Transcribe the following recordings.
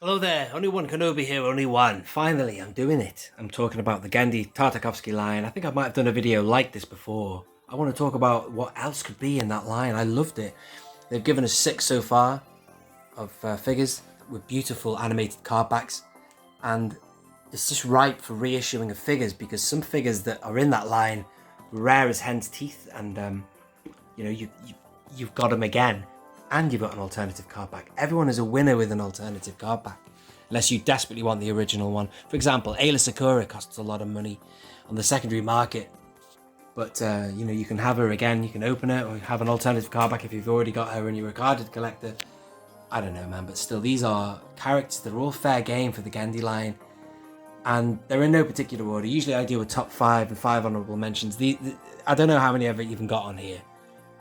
Hello there, only one Kenobi here, only one. Finally, I'm doing it. I'm talking about the Genndy Tartakovsky line. I think I might have done a video like this before. I want to talk about what else could be in that line. I loved it. They've given us 6 so far of figures with beautiful animated card backs. And it's just ripe for reissuing of figures because some figures that are in that line were rare as hen's teeth. And, you've got them again. And you've got an alternative card back. Everyone is a winner with an alternative card back, unless you desperately want the original one. For example, Ayla Secura costs a lot of money on the secondary market, but you can have her again. You can open it or have an alternative card back if you've already got her and you're a carded collector. I don't know, man, but still, these are characters that are all fair game for the Genndy line, and they're in no particular order. Usually, I do a top 5 and 5 honourable mentions. I don't know how many I've even got on here.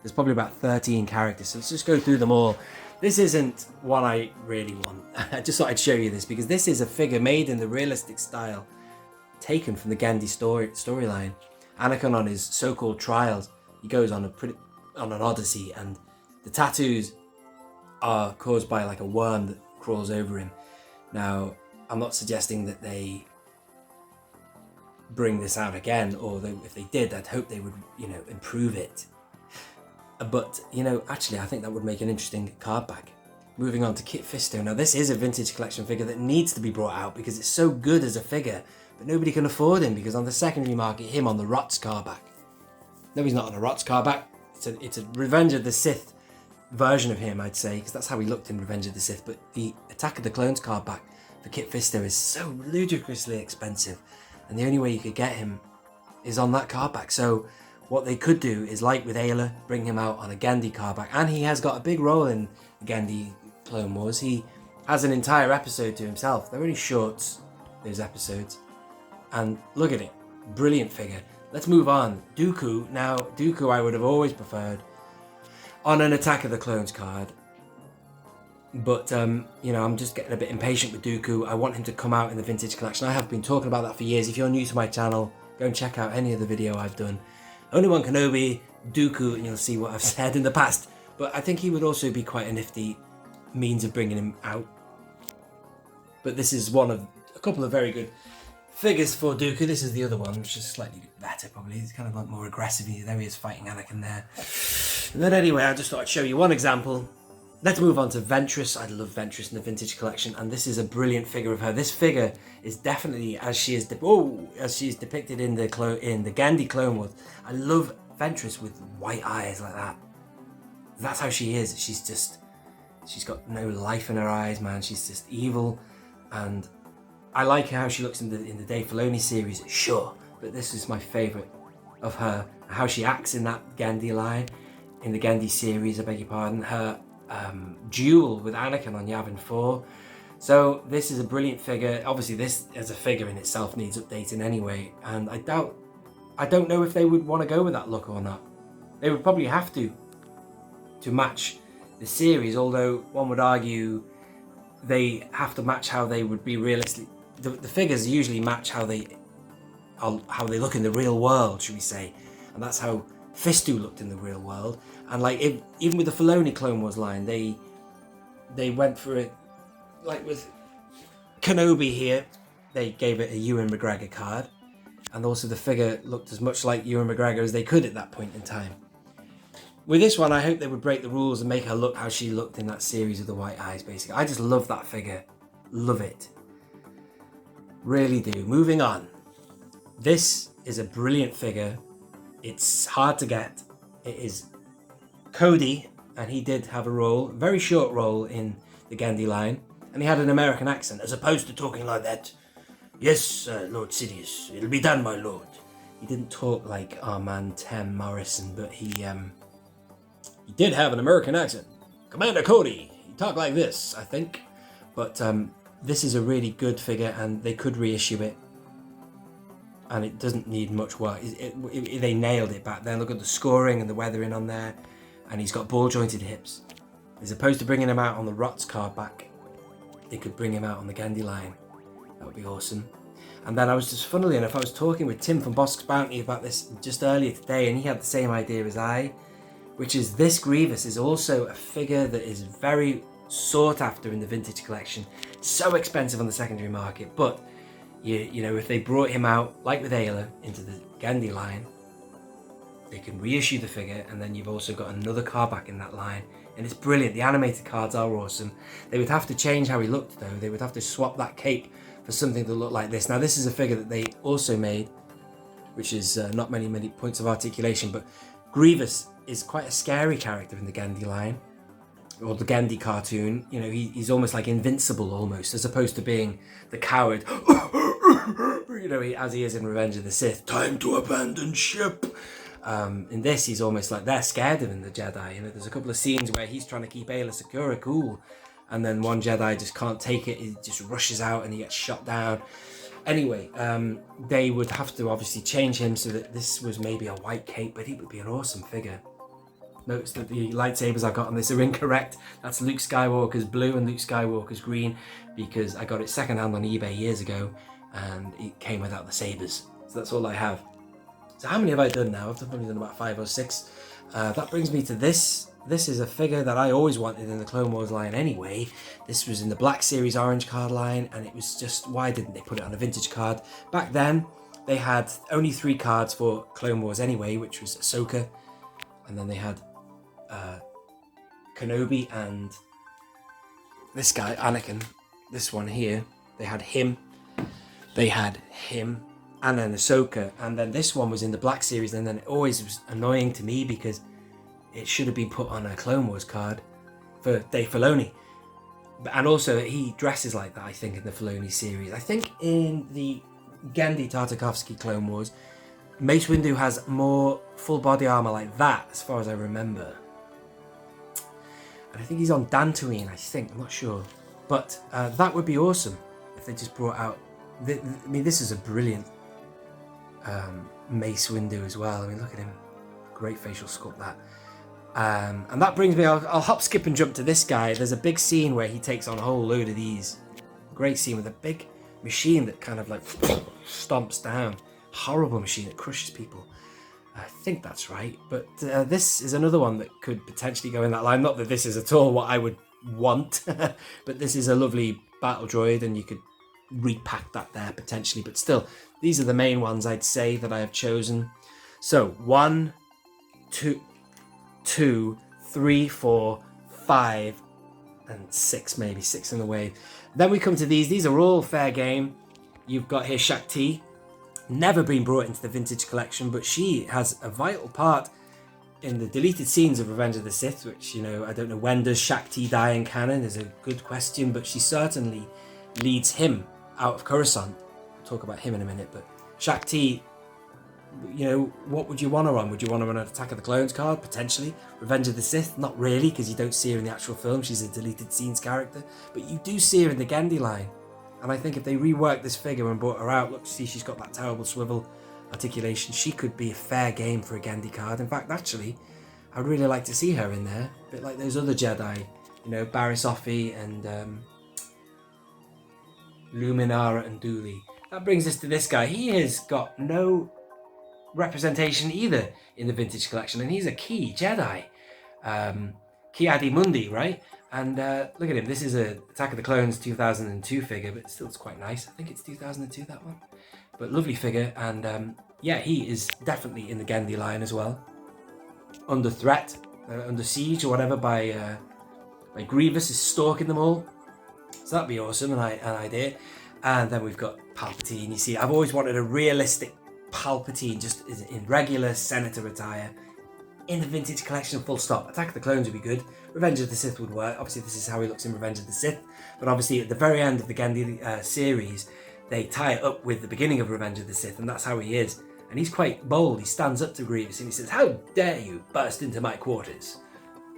There's probably about 13 characters, so let's just go through them all. This isn't what I really want. I just thought I'd show you this because this is a figure made in the realistic style, taken from the Genndy storyline. Anakin on his so-called trials, he goes on an odyssey, and the tattoos are caused by like a worm that crawls over him. Now, I'm not suggesting that they bring this out again, or if they did, I'd hope they would, improve it. But, actually I think that would make an interesting card back. Moving on to Kit Fisto. Now this is a vintage collection figure that needs to be brought out because it's so good as a figure, but nobody can afford him because on the secondary market, him on the Rots card back. No, he's not on a Rots card back. It's a Revenge of the Sith version of him, I'd say, because that's how he looked in Revenge of the Sith. But the Attack of the Clones card back for Kit Fisto is so ludicrously expensive, and the only way you could get him is on that card back. So what they could do is, like with Ayla, bring him out on a Genndy card back. And he has got a big role in the Genndy Clone Wars. He has an entire episode to himself. They're only shorts, those episodes. And look at it. Brilliant figure. Let's move on. Dooku. Now, Dooku I would have always preferred on an Attack of the Clones card. But, I'm just getting a bit impatient with Dooku. I want him to come out in the vintage collection. I have been talking about that for years. If you're new to my channel, go and check out any of the video I've done. Only One Kenobi, Dooku, and you'll see what I've said in the past. But I think he would also be quite a nifty means of bringing him out. But this is one of a couple of very good figures for Dooku. This is the other one, which is slightly better probably. He's kind of like more aggressive. There he is fighting Anakin there. And then anyway, I just thought I'd show you one example. Let's move on to Ventress. I love Ventress in the vintage collection, and this is a brilliant figure of her. This figure is definitely as she is depicted in the Genndy Clone Wars. I love Ventress with white eyes like that. That's how she is. She's got no life in her eyes, man. She's just evil, and I like how she looks in the Dave Filoni series, sure, but this is my favourite of her. How she acts in that Genndy line, in the Genndy series, I beg your pardon. Her duel with Anakin on Yavin 4. So this is a brilliant figure. Obviously this as a figure in itself needs updating anyway, and I don't know if they would want to go with that look or not. They would probably have to match the series, although one would argue they have to match how they would be realistic. The figures usually match how they look in the real world, should we say, and that's how Fisto looked in the real world. And like even with the Filoni Clone Wars line, they went for it. Like with Kenobi here, they gave it a Ewan McGregor card, and also the figure looked as much like Ewan McGregor as they could at that point in time. With this one, I hope they would break the rules and make her look how she looked in that series with the white eyes, basically. I just love that figure. Love it. Really do. Moving on. This is a brilliant figure. It's hard to get. It is Cody, and he did have a role, a very short role in the Genndy line, and he had an American accent, as opposed to talking like that. Yes, Lord Sidious, it'll be done, my lord. He didn't talk like our man Tim Morrison, but he did have an American accent. Commander Cody, he talked like this, I think. But this is a really good figure, and they could reissue it. And it doesn't need much work. They nailed it back then. Look at the scoring and the weathering on there. And he's got ball-jointed hips. As opposed to bringing him out on the Rots card back, they could bring him out on the Genndy line. That would be awesome. And then funnily enough, I was talking with Tim from Bosk's Bounty about this just earlier today, and he had the same idea as I, which is this Grievous is also a figure that is very sought after in the vintage collection. so expensive on the secondary market. But you know, if they brought him out like with Ayla into the Genndy line, they can reissue the figure, and then you've also got another card back in that line, and it's brilliant. The animated cards are awesome. They would have to change how he looked though. They would have to swap that cape for something that looked like this. Now this is a figure that they also made, which is not many points of articulation, but Grievous is quite a scary character in the Genndy line, or the Genndy cartoon. You know, he's almost like invincible almost, as opposed to being the coward, you know, as he is in Revenge of the Sith. Time to abandon ship. In this, he's almost like they're scared of him, the Jedi. You know, there's a couple of scenes where he's trying to keep Ayla Secura cool, and then one Jedi just can't take it. He just rushes out and he gets shot down. Anyway, they would have to obviously change him so that this was maybe a white cape, but he would be an awesome figure. Notice that the lightsabers I've got on this are incorrect. That's Luke Skywalker's blue and Luke Skywalker's green, because I got it secondhand on eBay years ago and it came without the sabers. So that's all I have. So how many have I done now? I've probably done about 5 or 6. That brings me to this. This is a figure that I always wanted in the Clone Wars line anyway. This was in the Black Series Orange card line, and it was just, why didn't they put it on a vintage card? Back then, they had only 3 cards for Clone Wars anyway, which was Ahsoka, and then they had Kenobi and this guy, Anakin. This one here, they had him, and then Ahsoka, and then this one was in the Black Series, and then it always was annoying to me because it should have been put on a Clone Wars card for Dave Filoni. And also, he dresses like that, I think, in the Filoni series. I think in the Genndy Tartakovsky Clone Wars, Mace Windu has more full body armor like that, as far as I remember. And I think he's on Dantooine, I think, I'm not sure. But that would be awesome if they just brought out... I mean, this is a brilliant Mace Windu as well. I mean, look at him. Great facial sculpt, that. And that brings me, I'll hop, skip and jump to this guy. There's a big scene where he takes on a whole load of these. Great scene with a big machine that kind of like stomps down. Horrible machine that crushes people. I think that's right. But this is another one that could potentially go in that line. Not that this is at all what I would want, but this is a lovely battle droid and you could repack that there potentially. But still, these are the main ones I'd say that I have chosen. So 1, 2, 3, 4, 5, and 6, maybe 6 in the wave. Then we come to these. These are all fair game. You've got here Shakti, never been brought into the vintage collection, but she has a vital part in the deleted scenes of Revenge of the Sith, which, you know, I don't know, when does Shakti die in canon is a good question, but she certainly leads him out of Coruscant. We'll talk about him in a minute, but Shakti, you know, what would you want her on? Would you want her on an Attack of the Clones card? Potentially. Revenge of the Sith? Not really, because you don't see her in the actual film. She's a deleted scenes character. But you do see her in the Genndy line. And I think if they reworked this figure and brought her out, look, see, she's got that terrible swivel articulation. She could be a fair game for a Genndy card. In fact, actually, I'd really like to see her in there. A bit like those other Jedi, you know, Barriss Offee and Luminara and Dooley. That brings us to this guy. He has got no representation either in the vintage collection, and he's a key Jedi, Ki-Adi-Mundi, right? And look at him. This is a Attack of the Clones 2002 figure, but still it's quite nice. I think it's 2002, that one, but lovely figure. And yeah, he is definitely in the Genndy line as well, under threat, under siege or whatever by Grievous is stalking them all, so that'd be awesome, an idea. And then we've got Palpatine. You see, I've always wanted a realistic Palpatine just in regular senator attire in the vintage collection, full stop. Attack of the Clones would be good. Revenge of the Sith would work. Obviously, this is how he looks in Revenge of the Sith. But obviously, at the very end of the Genndy series, they tie it up with the beginning of Revenge of the Sith, and that's how he is. And he's quite bold. He stands up to Grievous and he says, "How dare you burst into my quarters?"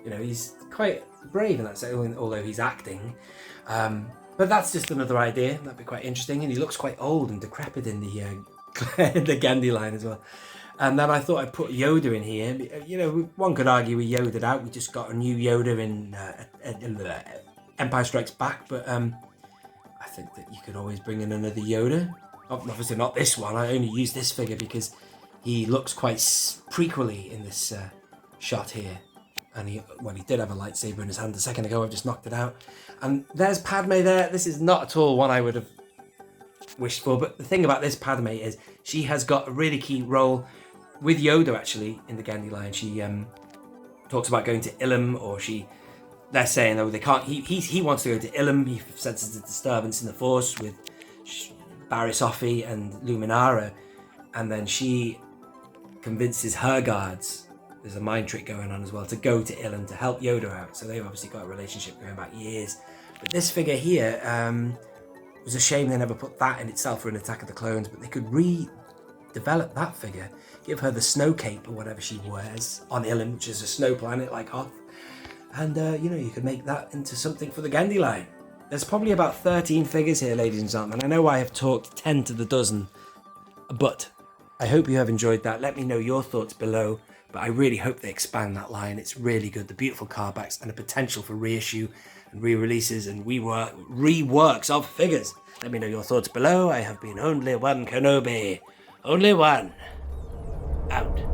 You know, he's quite brave in that sense, although he's acting. But that's just another idea. That'd be quite interesting. And he looks quite old and decrepit in the the Genndy line as well. And then I thought I'd put Yoda in here. You know, one could argue we Yoda'd out. We just got a new Yoda in Empire Strikes Back. But I think that you could always bring in another Yoda. Obviously not this one. I only use this figure because he looks quite prequely in this shot here. And he did have a lightsaber in his hand a second ago. I've just knocked it out. And there's Padme there. This is not at all one I would have wished for. But the thing about this Padme is she has got a really key role with Yoda, actually, in the Genndy line. She talks about going to Ilum, or they're saying, oh, they can't. He wants to go to Ilum. He senses a disturbance in the Force with Barriss Offee and Luminara. And then she convinces her guards, there's a mind trick going on as well, to go to Ilum to help Yoda out. So they've obviously got a relationship going back years. But this figure here, it was a shame they never put that in itself for an Attack of the Clones, but they could redevelop that figure, give her the snow cape or whatever she wears on Ilum, which is a snow planet like Hoth. And, you could make that into something for the Genndy line. There's probably about 13 figures here, ladies and gentlemen. I know I have talked 10 to the dozen, but I hope you have enjoyed that. Let me know your thoughts below. But I really hope they expand that line. It's really good. The beautiful carbacks and the potential for reissue and re-releases and reworks of figures. Let me know your thoughts below. I have been only one Kenobi. Only one. Out.